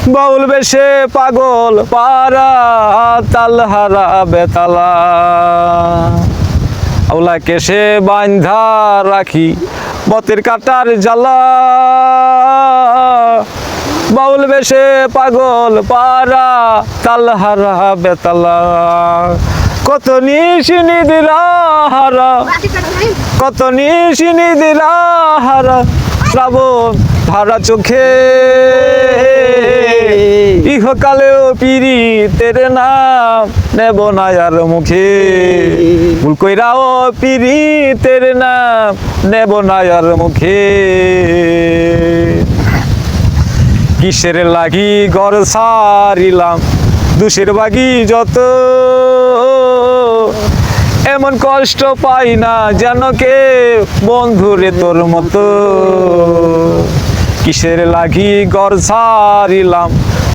বাউল বেশে পাগল পারা তালহারা বেতালা আউলা কেসে বান্ধা রাখি বতের কাটার জ্বালা বাউল বেশে পাগল পারা তালহারা বেতালা কত নিশিনি দিলাহারা কত নিশিনি দিলাহারা শ্রাবণ ধারা চোখে ইহকালেও পিরিতের নাম নেব না আর মুখে ভুল কইরাও পিরিতের নাম নেব না আর মুখে কিসের লাগি ঘর সারিলাম দুষের বাগি যত এমন কষ্ট পাই না যেন কে বন্ধুরে তোর মতো কিসের লাগি ঘর সারিলাম